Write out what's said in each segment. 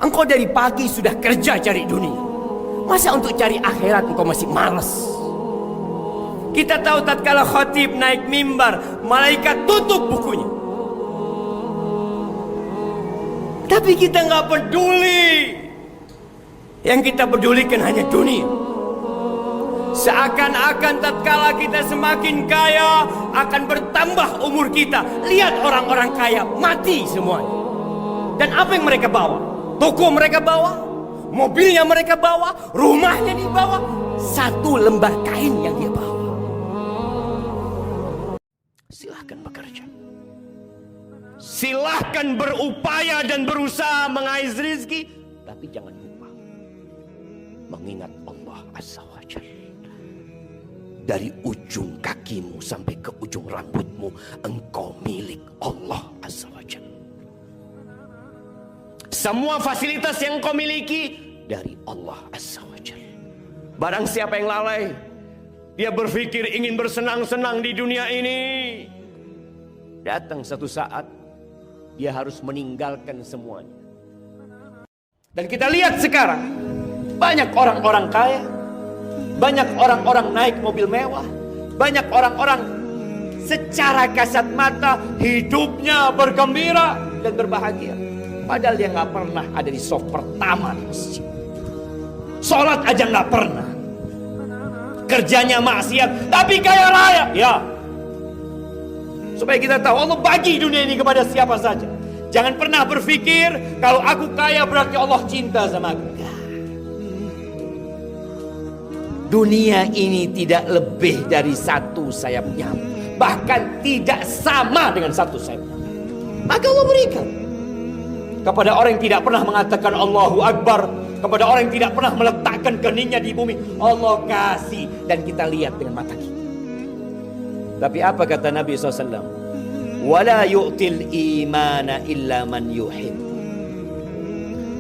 Engkau dari pagi sudah kerja cari dunia. Masa untuk cari akhirat engkau masih malas? Kita tahu tatkala khatib naik mimbar, malaikat tutup bukunya. Tapi kita nggak peduli. Yang kita pedulikan hanya dunia. Seakan-akan tatkala kita semakin kaya, akan bertambah umur kita. Lihat orang-orang kaya mati semuanya. Dan apa yang mereka bawa? Toko mereka bawa, mobilnya mereka bawa, rumahnya dibawa, satu lembar kain yang dia bawa. Silahkan bekerja, silahkan berupaya dan berusaha mengais rezeki, tapi jangan lupa mengingat Allah Azza wa Jalla. Dari ujung kakimu sampai ke ujung rambutmu, engkau milik Allah Azza wa Jalla. Semua fasilitas yang kau miliki dari Allah Azza wa Jalla. Barang siapa yang lalai, dia berpikir ingin bersenang-senang di dunia ini, datang satu saat dia harus meninggalkan semuanya. Dan kita lihat sekarang banyak orang-orang kaya, banyak orang-orang naik mobil mewah, banyak orang-orang secara kasat mata hidupnya bergembira dan berbahagia. Padahal dia nggak pernah ada di saf pertama di masjid. Sholat aja nggak pernah. Kerjanya maksiat, tapi kaya raya. Ya. Supaya kita tahu Allah bagi dunia ini kepada siapa saja. Jangan pernah berpikir kalau aku kaya berarti Allah cinta sama aku. Dunia ini tidak lebih dari satu sayap nyamuk. Bahkan tidak sama dengan satu sayap nyamuk. Maka Allah berikan kepada orang yang tidak pernah mengatakan Allahu Akbar, kepada orang yang tidak pernah meletakkan keningnya di bumi, Allah kasih dan kita lihat dengan mata kita. Tapi apa kata Nabi SAW? Wala yu'til imana illa man yuhib.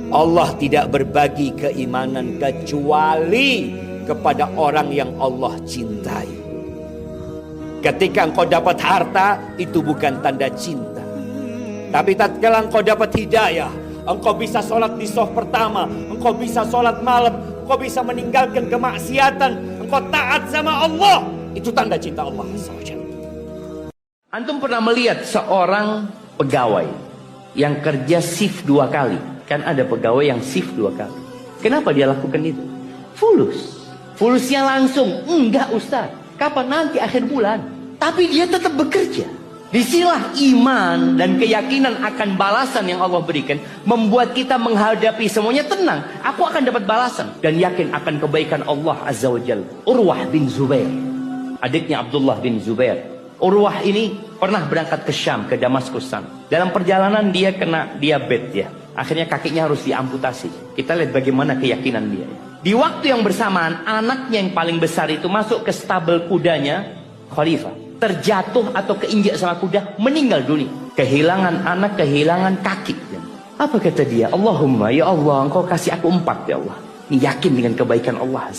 Allah tidak berbagi keimanan kecuali kepada orang yang Allah cintai. Ketika engkau dapat harta, itu bukan tanda cinta. Tapi tatkala engkau dapat hidayah, engkau bisa sholat di shaf pertama, engkau bisa sholat malam, engkau bisa meninggalkan kemaksiatan, engkau taat sama Allah, itu tanda cinta Allah SWT. Antum pernah melihat seorang pegawai yang kerja shift 2 kali? Kan ada pegawai yang shift 2 kali. Kenapa dia lakukan itu? Fulus. Fulusnya langsung, enggak Ustaz, kapan nanti akhir bulan. Tapi dia tetap bekerja. Disinilah iman dan keyakinan akan balasan yang Allah berikan membuat kita menghadapi semuanya tenang. Aku akan dapat balasan dan yakin akan kebaikan Allah Azza wa Jalla. Urwah bin Zubair, adiknya Abdullah bin Zubair. Urwah ini pernah berangkat ke Syam, ke Damaskus sana. Dalam perjalanan dia kena diabetes ya. Akhirnya kakinya harus diamputasi. Kita lihat bagaimana keyakinan dia. Di waktu yang bersamaan, anaknya yang paling besar itu masuk ke stabel kudanya, Khalifah. Terjatuh atau keinjak sama kuda, meninggal dunia. Kehilangan anak, kehilangan kaki. Apa kata dia? Allahumma, ya Allah, engkau kasih aku 4 ya Allah. Ini yakin dengan kebaikan Allah.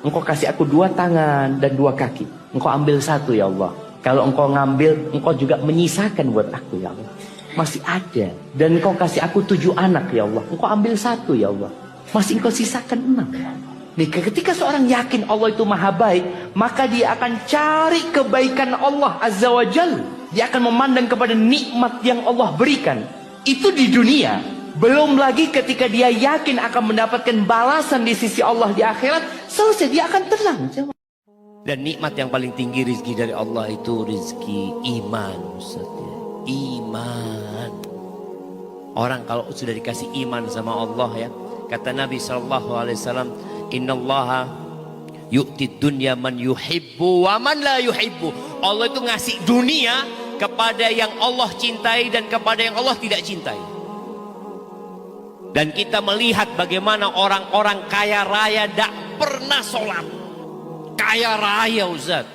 Engkau kasih aku 2 tangan dan 2 kaki. Engkau ambil 1 ya Allah. Kalau engkau ngambil, engkau juga menyisakan buat aku ya Allah. Masih ada. Dan engkau kasih aku 7 anak ya Allah. Engkau ambil 1 ya Allah. Masih engkau sisakan 6 ya Allah. Nih, ketika seorang yakin Allah itu maha baik, maka dia akan cari kebaikan Allah Azza wa Jalla. Dia akan memandang kepada nikmat yang Allah berikan. Itu di dunia. Belum lagi ketika dia yakin akan mendapatkan balasan di sisi Allah di akhirat, selesai dia akan tenang. Dan nikmat yang paling tinggi rezeki dari Allah itu rezeki iman. Iman. Orang kalau sudah dikasih iman sama Allah ya, kata Nabi SAW, Innallaha yu'ti dunya man yuhibbu wa man la yuhibbu. Allah itu ngasih dunia kepada yang Allah cintai dan kepada yang Allah tidak cintai. Dan kita melihat bagaimana orang-orang kaya raya tidak pernah sholat. Kaya raya Ustaz.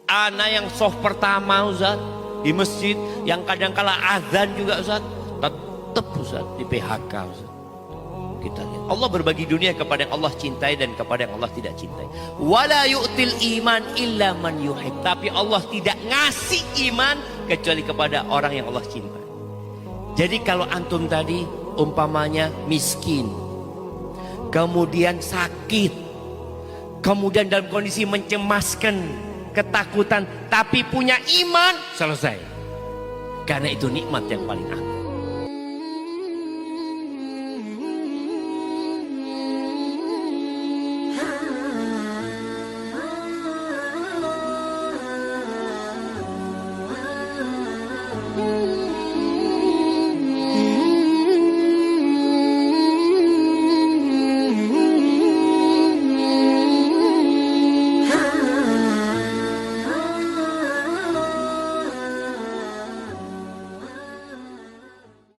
Ana yang soft pertama Ustaz di masjid, yang kadang-kala azan juga Ustaz, tetap Ustaz di PHK Ustaz. Kita lihat Allah berbagi dunia kepada yang Allah cintai dan kepada yang Allah tidak cintai. Wala yu'til iman illa man yuhib. Tapi Allah tidak ngasih iman kecuali kepada orang yang Allah cintai. Jadi kalau antum tadi umpamanya miskin, kemudian sakit, kemudian dalam kondisi mencemaskan, ketakutan, tapi punya iman, selesai. Karena itu nikmat yang paling agung.